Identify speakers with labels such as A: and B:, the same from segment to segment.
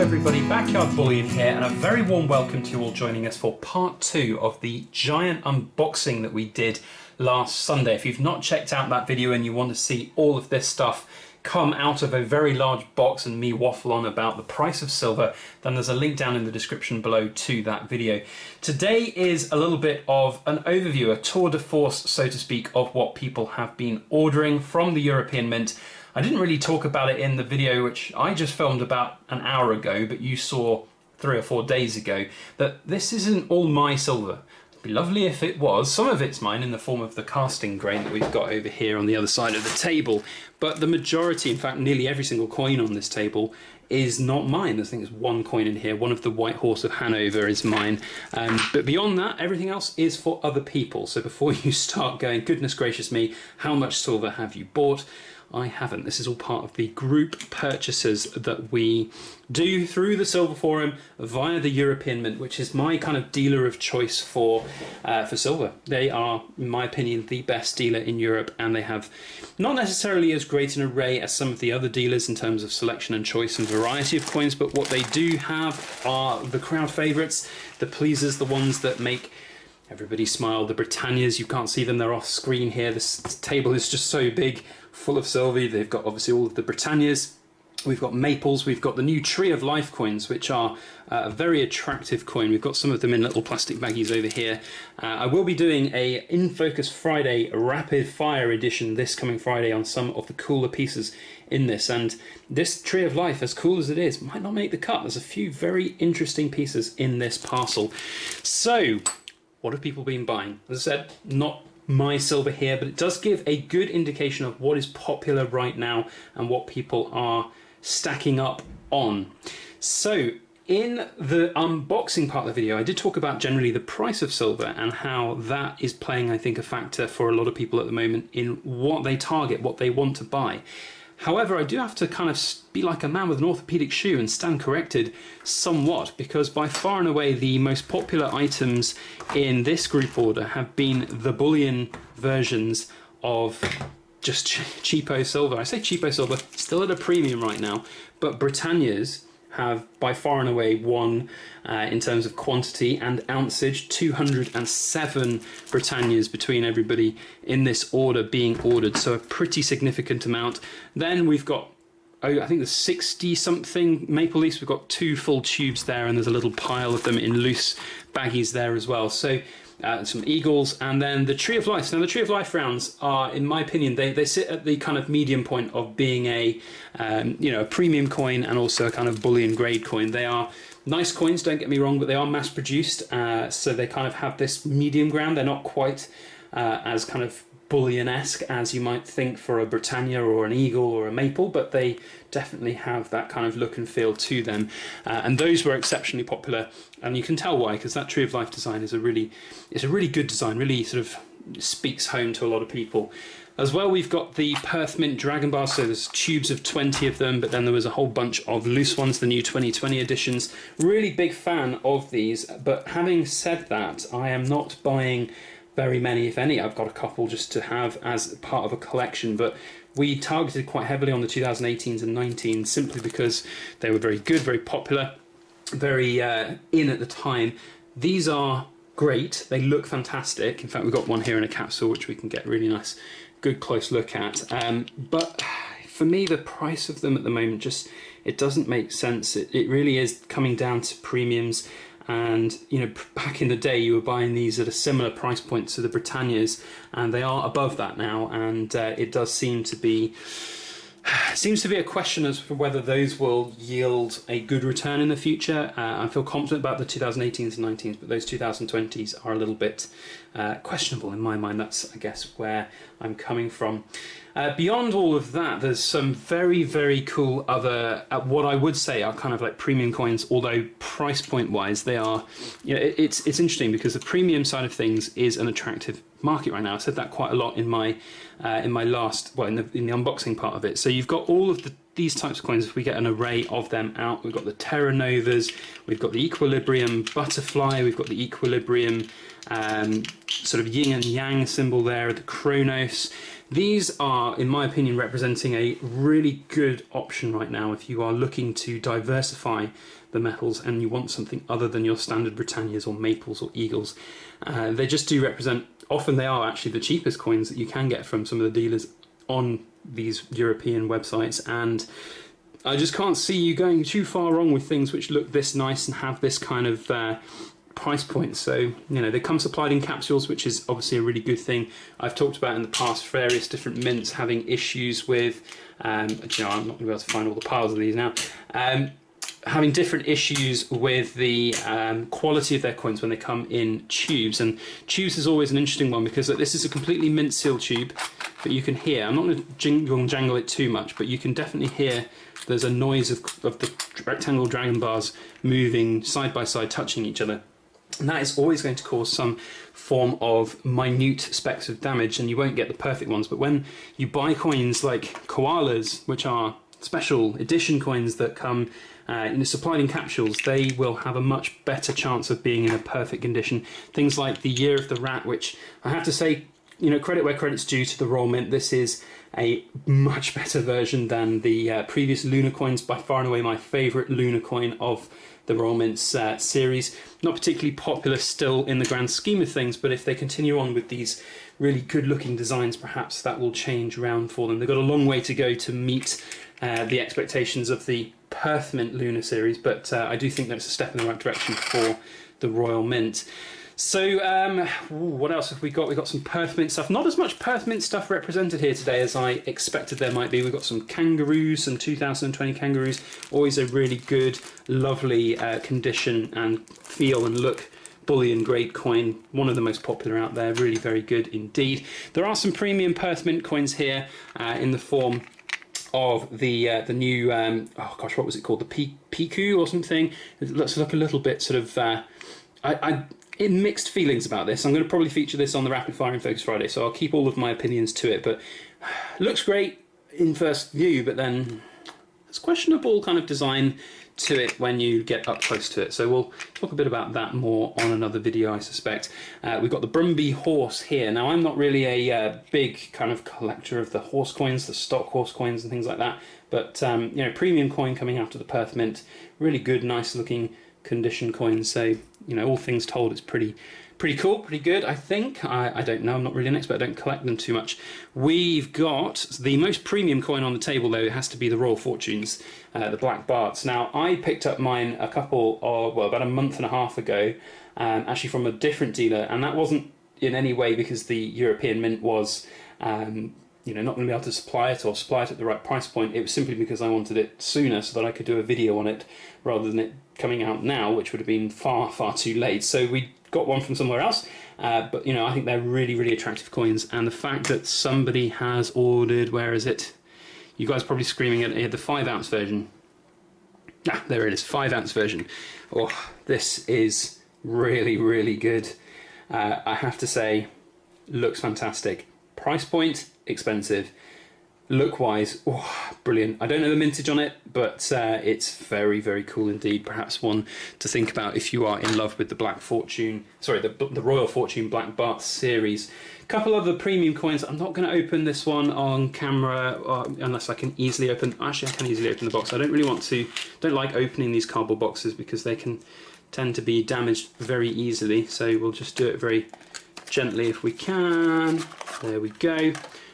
A: everybody, Backyard Bullion here, and a very warm welcome to you all joining us for part 2 of the giant unboxing that we did last Sunday. If you've not checked out that video and you want to see all of this stuff come out of a very large box and me waffle on about the price of silver, then there's a link down in the description below to that video. Today is a little bit of an overview, a tour de force, so to speak, of what people have been ordering from the European Mint. I didn't really talk about it in the video which I just filmed about an hour ago, but you saw 3 or 4 days ago, that this isn't all my silver. It'd be lovely if it was. Some of it's mine in the form of the casting grain that we've got over here on the other side of the table, but the majority, in fact nearly every single coin on this table, is not mine. I think there's one coin in here, one of the White Horse of Hanover is mine, but beyond that everything else is for other people. So before you start going, goodness gracious me, how much silver have you bought? I haven't. This is all part of the group purchases that we do through the Silver Forum via the European Mint, which is my kind of dealer of choice for silver. They are, in my opinion, the best dealer in Europe, and they have not necessarily as great an array as some of the other dealers in terms of selection and choice and variety of coins, but what they do have are the crowd favourites, the pleasers, the ones that make everybody smile, the Britannias. You can't see them, they're off screen here. This table is just so big, full of silver. They've got obviously all of the Britannias. We've got Maples, we've got the new Tree of Life coins, which are a very attractive coin. We've got some of them in little plastic baggies over here. I will be doing a In Focus Friday rapid fire edition this coming Friday on some of the cooler pieces in this, and this Tree of Life, as cool as it is, might not make the cut. There's a few very interesting pieces in this parcel. So, what have people been buying? As I said, not my silver here, but it does give a good indication of what is popular right now and what people are stacking up on. So in the unboxing part of the video, I did talk about generally the price of silver and how that is playing, I think, a factor for a lot of people at the moment in what they target, what they want to buy. However, I do have to kind of be like a man with an orthopedic shoe and stand corrected somewhat, because by far and away the most popular items in this group order have been the bullion versions of just cheapo silver. I say cheapo silver, still at a premium right now, but Britannias have by far and away won in terms of quantity and ounceage. 207 Britannias between everybody in this order being ordered, so a pretty significant amount. Then we've got, I think there's 60 something Maple Leafs. We've got 2 full tubes there, and there's a little pile of them in loose baggies there as well. So some Eagles, and then the Tree of Life. Now the Tree of Life rounds are, in my opinion, they sit at the kind of medium point of being a a premium coin and also a kind of bullion grade coin. They are nice coins, don't get me wrong, but they are mass produced, so they kind of have this medium ground. They're not quite as kind of bullion-esque as you might think for a Britannia or an Eagle or a Maple, but they definitely have that kind of look and feel to them, and those were exceptionally popular, and you can tell why, because that Tree of Life design is a really good design, really sort of speaks home to a lot of people. As well, we've got the Perth Mint Dragon Bars, so there's tubes of 20 of them, but then there was a whole bunch of loose ones, the new 2020 editions. Really big fan of these, but having said that, I am not buying very many, if any. I've got a couple just to have as part of a collection, but we targeted quite heavily on the 2018s and 19s simply because they were very good, very popular, very in at the time. These are great, they look fantastic. In fact, we've got one here in a capsule which we can get a really nice, good close look at. But for me, the price of them at the moment just, it doesn't make sense. It really is coming down to premiums. And back in the day you were buying these at a similar price point to the Britannias, and they are above that now, and it does seem to be a question as to whether those will yield a good return in the future. I feel confident about the 2018s and 19s, but those 2020s are a little bit questionable in my mind. That's, I guess, where I'm coming from. Beyond all of that, there's some very, very cool other, what I would say are kind of like premium coins, although price point wise they are, it's interesting because the premium side of things is an attractive market right now. I said that quite a lot in my last, well, in the unboxing part of it. So you've got all of these types of coins. If we get an array of them out, we've got the Terra Novas, we've got the Equilibrium Butterfly, we've got the Equilibrium sort of yin and yang symbol there, the Chronos. These are, in my opinion, representing a really good option right now if you are looking to diversify the metals and you want something other than your standard Britannias or Maples or Eagles. They just do represent, often they are actually the cheapest coins that you can get from some of the dealers on these European websites, and I just can't see you going too far wrong with things which look this nice and have this kind of price point. So, you know, they come supplied in capsules, which is obviously a really good thing. I've talked about in the past various different mints having issues with, you know, I'm not going to be able to find all the piles of these now, having different issues with the quality of their coins when they come in tubes. And tubes is always an interesting one because this is a completely mint seal tube, but you can hear, I'm not going to jingle and jangle it too much, but you can definitely hear there's a noise of the rectangle dragon bars moving side by side, touching each other. And that is always going to cause some form of minute specks of damage, and you won't get the perfect ones. But when you buy coins like koalas, which are special edition coins that come supplied in capsules, they will have a much better chance of being in a perfect condition. Things like the Year of the Rat, which I have to say, you know, credit where credit's due to the Royal Mint. This is a much better version than the previous Lunar coins. By far and away my favourite Lunar coin of the Royal Mint's series. Not particularly popular still in the grand scheme of things, but if they continue on with these really good looking designs, perhaps that will change around for them. They've got a long way to go to meet the expectations of the Perth Mint Lunar series, but I do think that it's a step in the right direction for the Royal Mint. So what else have we got? We've got some Perth Mint stuff. Not as much Perth Mint stuff represented here today as I expected there might be. We've got some kangaroos, some 2020 kangaroos. Always a really good, lovely condition and feel and look bullion grade coin. One of the most popular out there. Really very good indeed. There are some premium Perth Mint coins here in the form of the new, oh gosh, what was it called? The Piku or something? It looks like a little bit sort of... in mixed feelings about this. I'm going to probably feature this on the Rapid Fire in Focus Friday, so I'll keep all of my opinions to it, but looks great in first view, but then there's questionable kind of design to it when you get up close to it. So we'll talk a bit about that more on another video, I suspect. We've got the Brumby horse here. Now, I'm not really a big kind of collector of the horse coins, the stock horse coins and things like that, but you know, premium coin coming out of the Perth Mint, really good, nice looking condition coins. So, you know, all things told, it's pretty cool, pretty good, I think. I don't know, I'm not really an expert, I don't collect them too much. We've got the most premium coin on the table, though. It has to be the Royal Fortunes, the Black Barts. Now, I picked up mine about a month and a half ago, actually from a different dealer, and that wasn't in any way because the European Mint was you know, not going to be able to supply it or supply it at the right price point. It was simply because I wanted it sooner so that I could do a video on it rather than it coming out now, which would have been far too late. So we got one from somewhere else, but you know, I think they're really attractive coins, and the fact that somebody has ordered, where is it? You guys are probably screaming at the 5 ounce version. Ah, there it is, 5 ounce version. Oh, this is really good. I have to say, looks fantastic. Price point, expensive. Look-wise, oh, brilliant. I don't know the mintage on it, but it's very cool indeed. Perhaps one to think about if you are in love with the the Royal Fortune Black Bart series. A couple of the premium coins. I'm not going to open this one on camera unless I can easily open. Actually, I can easily open the box. I don't really want to. Don't like opening these cardboard boxes because they can tend to be damaged very easily. So we'll just do it very gently if we can. There we go.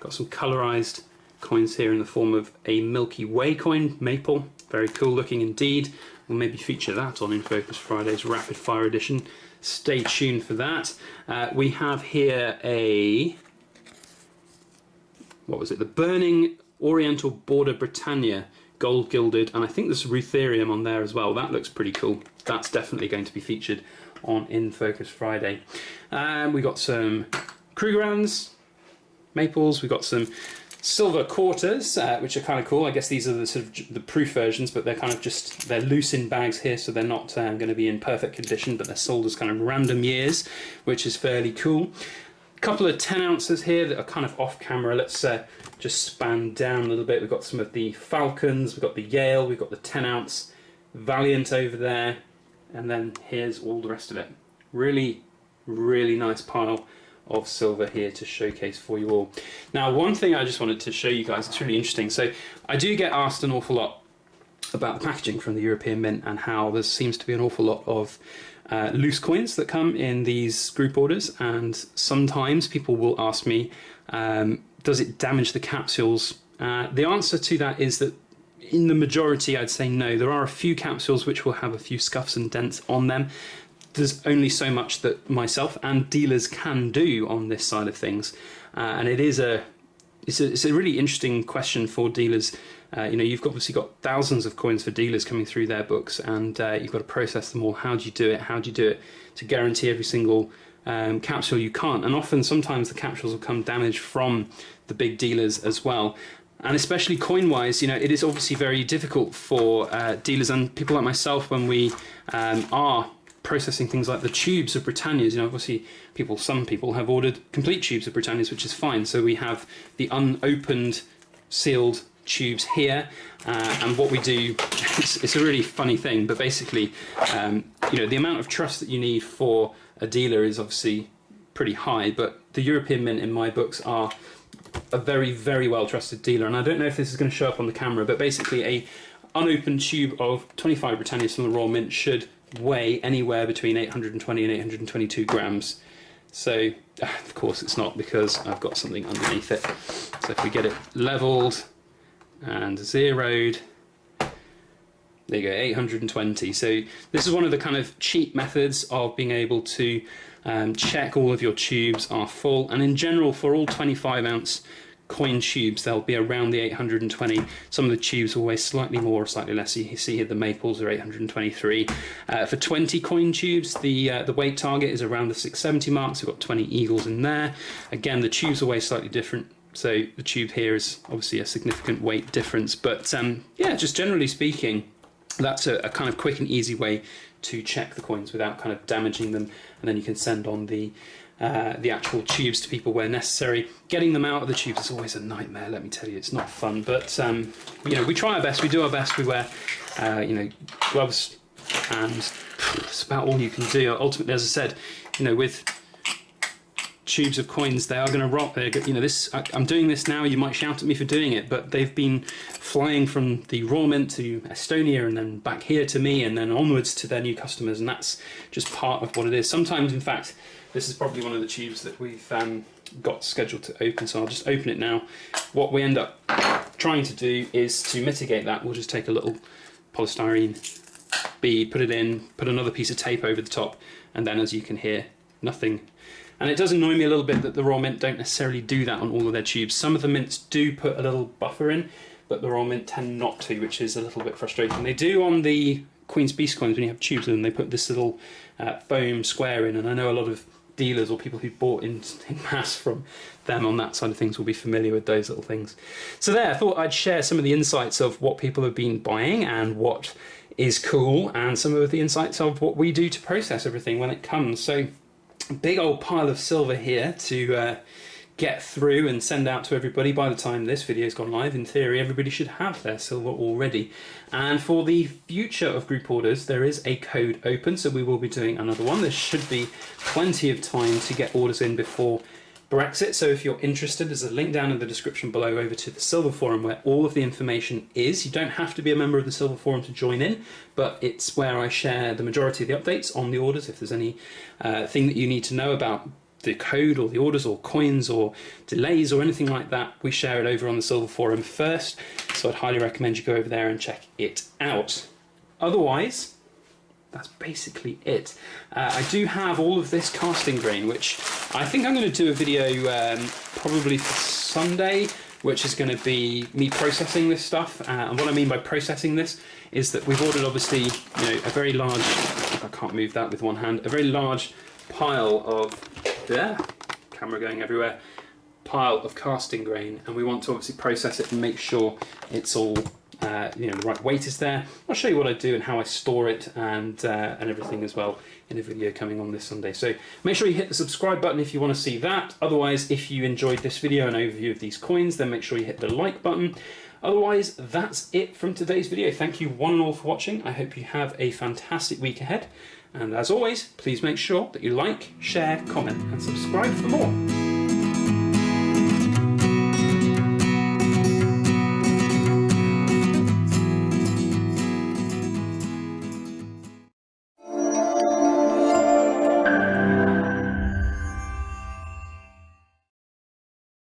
A: Got some colorized coins here in the form of a Milky Way coin, maple. Very cool looking indeed. We'll maybe feature that on In Focus Friday's Rapid Fire edition. Stay tuned for that. We have here what was it? The Burning Oriental Border Britannia, gold gilded, and I think there's ruthenium on there as well. That looks pretty cool. That's definitely going to be featured on In Focus Friday. We got some Krugerrands, maples. We got some silver quarters, which are kind of cool. I guess these are the sort of the proof versions, but they're kind of just, they're loose in bags here, so they're not going to be in perfect condition, but they're sold as kind of random years, which is fairly cool. A couple of 10 ounces here that are kind of off camera. Let's just span down a little bit. We've got some of the Falcons, we've got the Yale, we've got the 10 ounce Valiant over there, and then here's all the rest of it. Really nice pile of silver here to showcase for you all. Now, one thing I just wanted to show you guys, it's really interesting. So I do get asked an awful lot about the packaging from the European Mint and how there seems to be an awful lot of loose coins that come in these group orders, and sometimes people will ask me, does it damage the capsules? The answer to that is that in the majority I'd say no. There are a few capsules which will have a few scuffs and dents on them. There's only so much that myself and dealers can do on this side of things, and it's a really interesting question for dealers. You've obviously got thousands of coins for dealers coming through their books, and you've got to process them all. How do you do it? How do you do it to guarantee every single capsule? You can't, and often sometimes the capsules will come damaged from the big dealers as well. And especially coin-wise, it is obviously very difficult for dealers and people like myself when we are processing things like the tubes of Britannias. Obviously some people have ordered complete tubes of Britannias, which is fine. So we have the unopened, sealed tubes here, and what we do, it's a really funny thing, but basically, the amount of trust that you need for a dealer is obviously pretty high, but the European Mint in my books are a very, very well trusted dealer, and I don't know if this is going to show up on the camera, but basically a unopened tube of 25 Britannias from the Royal Mint should weigh anywhere between 820 and 822 grams. So of course it's not, because I've got something underneath it. So if we get it leveled and zeroed, there you go, 820. So this is one of the kind of cheap methods of being able to check all of your tubes are full, and in general for all 25-ounce coin tubes they'll be around the 820. Some of the tubes will weigh slightly more or slightly less. You see here the maples are 823. For 20 coin tubes the weight target is around the 670 mark, so we've got 20 eagles in there. Again, the tubes will weigh slightly different, so the tube here is obviously a significant weight difference, but yeah, just generally speaking, that's a kind of quick and easy way to check the coins without kind of damaging them, and then you can send on the actual tubes to people where necessary. Getting them out of the tubes is always a nightmare, let me tell you. It's not fun, but we try our best, we do our best, we wear gloves, and it's about all you can do. Ultimately, as I said, with tubes of coins, they are going to rot. I'm doing this now, you might shout at me for doing it, but they've been flying from the Royal Mint to Estonia and then back here to me and then onwards to their new customers, and that's just part of what it is. Sometimes, in fact, this is probably one of the tubes that we've got scheduled to open, so I'll just open it now. What we end up trying to do is to mitigate that. We'll just take a little polystyrene bead, put it in, put another piece of tape over the top, and then, as you can hear, nothing. And it does annoy me a little bit that the Royal Mint don't necessarily do that on all of their tubes. Some of the mints do put a little buffer in, but the Royal Mint tend not to, which is a little bit frustrating. They do on the Queen's Beast coins when you have tubes in them. They put this little foam square in, and I know a lot of dealers or people who bought in mass from them on that side of things will be familiar with those little things. So there, I thought I'd share some of the insights of what people have been buying and what is cool, and some of the insights of what we do to process everything when it comes. So big old pile of silver here to get through and send out to everybody. By the time this video's gone live, in theory, everybody should have their silver already. And for the future of group orders, there is a code open, so we will be doing another one. There should be plenty of time to get orders in before Brexit, so if you're interested, there's a link down in the description below over to the Silver Forum where all of the information is. You don't have to be a member of the Silver Forum to join in, but it's where I share the majority of the updates on the orders. If there's any thing that you need to know about the code or the orders or coins or delays or anything like that, we share it over on the Silver Forum first, so I'd highly recommend you go over there and check it out. Otherwise, that's basically it. I do have all of this casting grain, which I think I'm going to do a video probably for Sunday, which is going to be me processing this stuff. And what I mean by processing this is that we've ordered, obviously, a very large, I can't move that with one hand, a very large pile of, camera going everywhere, pile of casting grain, and we want to obviously process it and make sure it's all the right weight is there. I'll show you what I do and how I store it and everything as well in a video coming on this Sunday. So make sure you hit the subscribe button if you want to see that. Otherwise, if you enjoyed this video and overview of these coins, then make sure you hit the like button. Otherwise, that's it from today's video. Thank you one and all for watching. I hope you have a fantastic week ahead. And as always, please make sure that you like, share, comment, and subscribe for more.